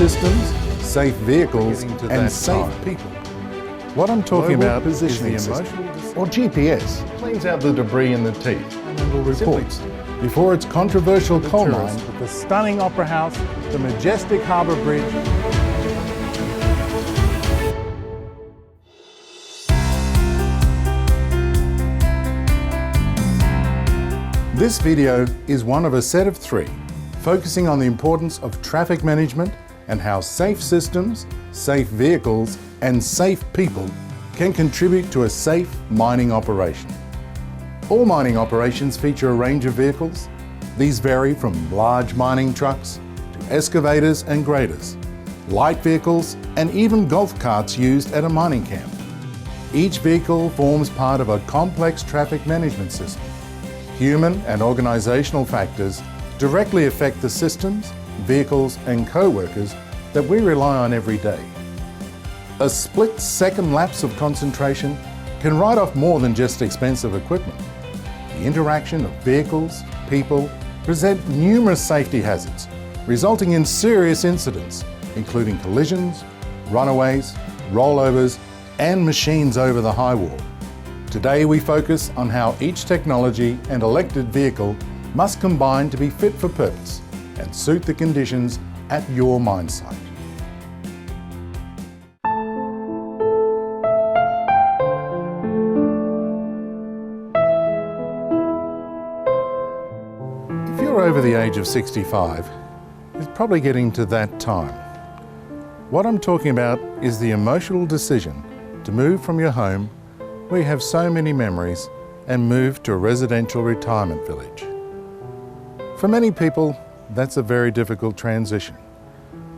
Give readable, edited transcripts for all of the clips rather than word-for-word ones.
systems, safe vehicles, and safe people. What I'm talking about is the emotional or GPS. Cleans out the debris in the teeth. Reports. Before its controversial coal mine, with the stunning Opera House, the majestic Harbour Bridge. This video is one of a set of 3, focusing on the importance of traffic management and how safe systems, safe vehicles, and safe people can contribute to a safe mining operation. All mining operations feature a range of vehicles. These vary from large mining trucks to excavators and graders, light vehicles, and even golf carts used at a mining camp. Each vehicle forms part of a complex traffic management system. Human and organisational factors directly affect the systems, vehicles and co-workers that we rely on every day. A split-second lapse of concentration can write off more than just expensive equipment. The interaction of vehicles, people, present numerous safety hazards, resulting in serious incidents, including collisions, runaways, rollovers, and machines over the high wall. Today we focus on how each technology and elected vehicle must combine to be fit for purpose and suit the conditions at your mine site. If you're over the age of 65, it's probably getting to that time. What I'm talking about is the emotional decision to move from your home, where you have so many memories, and move to a residential retirement village. For many people, that's a very difficult transition.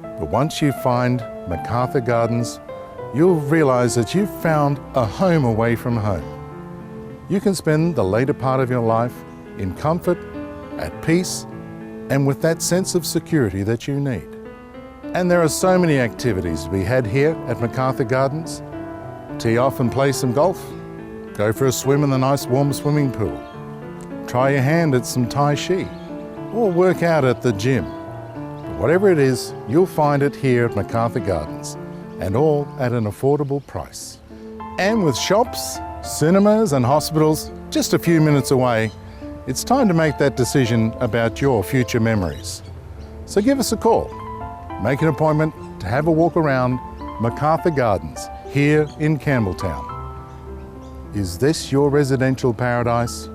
But once you find MacArthur Gardens, you'll realise that you've found a home away from home. You can spend the later part of your life in comfort, at peace, and with that sense of security that you need. And there are so many activities to be had here at MacArthur Gardens. Tee off and play some golf. Go for a swim in the nice warm swimming pool. Try your hand at some Tai Chi, or work out at the gym. But whatever it is, you'll find it here at MacArthur Gardens, and all at an affordable price. And with shops, cinemas and hospitals just a few minutes away, it's time to make that decision about your future memories. So give us a call. Make an appointment to have a walk around MacArthur Gardens here in Campbelltown. Is this your residential paradise?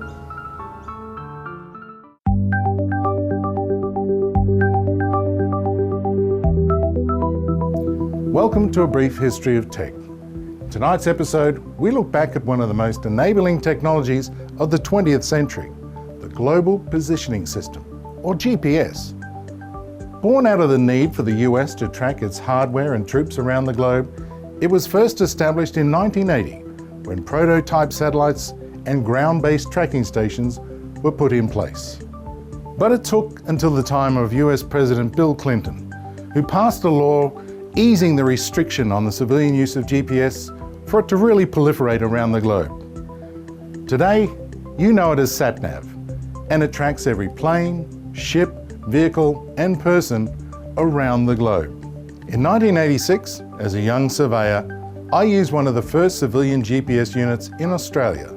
Welcome to A Brief History of Tech. Tonight's episode, we look back at one of the most enabling technologies of the 20th century, the Global Positioning System, or GPS. Born out of the need for the US to track its hardware and troops around the globe, it was first established in 1980 when prototype satellites and ground-based tracking stations were put in place. But it took until the time of US President Bill Clinton, who passed a law easing the restriction on the civilian use of GPS for it to really proliferate around the globe. Today, you know it as SatNav, and it tracks every plane, ship, vehicle and person around the globe. In 1986, as a young surveyor, I used one of the first civilian GPS units in Australia.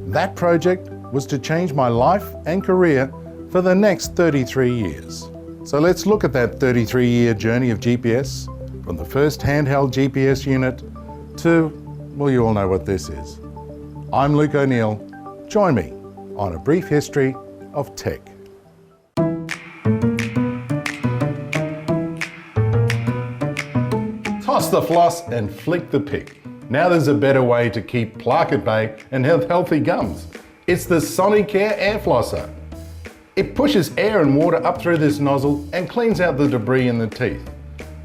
That project was to change my life and career for the next 33 years. So let's look at that 33-year journey of GPS, from the first handheld GPS unit to, well, you all know what this is. I'm Luke O'Neill. Join me on A Brief History of Tech. Toss the floss and flick the pick. Now there's a better way to keep plaque at bay and have healthy gums. It's the Sonicare air flosser. It pushes air and water up through this nozzle and cleans out the debris in the teeth.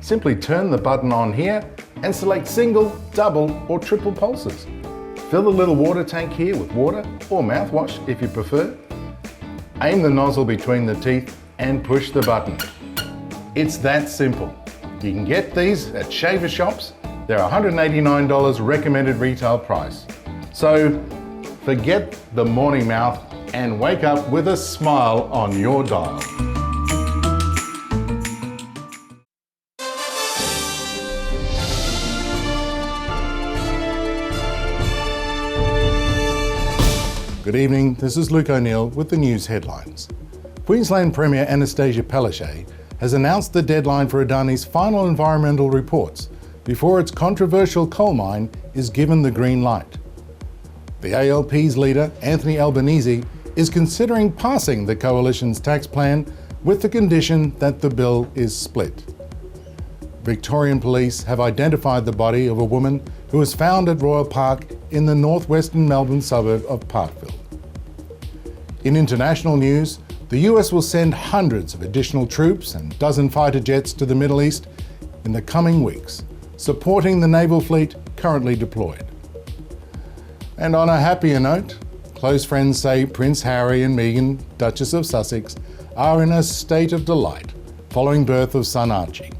Simply turn the button on here and select single, double or triple pulses. Fill the little water tank here with water or mouthwash if you prefer. Aim the nozzle between the teeth and push the button. It's that simple. You can get these at shaver shops. They're $189 recommended retail price. So forget the morning mouth and wake up with a smile on your dial. Good evening, this is Luke O'Neill with the news headlines. Queensland Premier Anastasia Palaszczuk has announced the deadline for Adani's final environmental reports before its controversial coal mine is given the green light. The ALP's leader, Anthony Albanese, is considering passing the coalition's tax plan with the condition that the bill is split. Victorian police have identified the body of a woman who was found at Royal Park in the northwestern Melbourne suburb of Parkville. In international news, the US will send hundreds of additional troops and a dozen fighter jets to the Middle East in the coming weeks, supporting the naval fleet currently deployed. And on a happier note, close friends say Prince Harry and Meghan, Duchess of Sussex, are in a state of delight following birth of son Archie.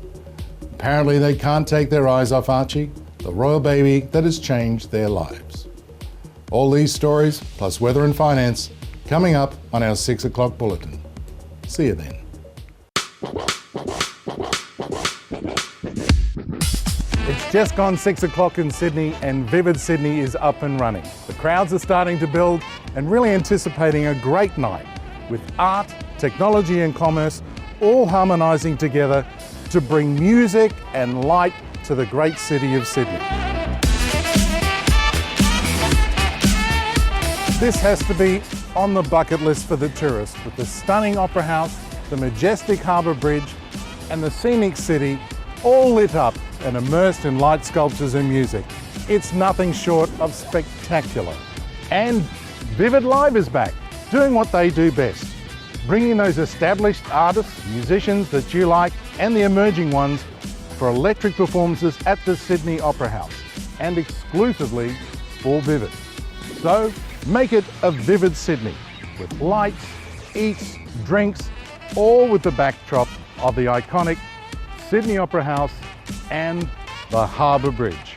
Apparently they can't take their eyes off Archie, the royal baby that has changed their lives. All these stories, plus weather and finance, coming up on our 6 o'clock bulletin. See you then. It's just gone 6 o'clock in Sydney and Vivid Sydney is up and running. The crowds are starting to build and really anticipating a great night with art, technology and commerce all harmonising together to bring music and light to the great city of Sydney. This has to be on the bucket list for the tourist, with the stunning Opera House, the majestic Harbour Bridge and the scenic city all lit up and immersed in light sculptures and music. It's nothing short of spectacular. And Vivid Live is back, doing what they do best, bringing those established artists, musicians that you like, and the emerging ones for electric performances at the Sydney Opera House, and exclusively for Vivid. So make it a Vivid Sydney, with lights, eats, drinks, all with the backdrop of the iconic Sydney Opera House and the Harbour Bridge.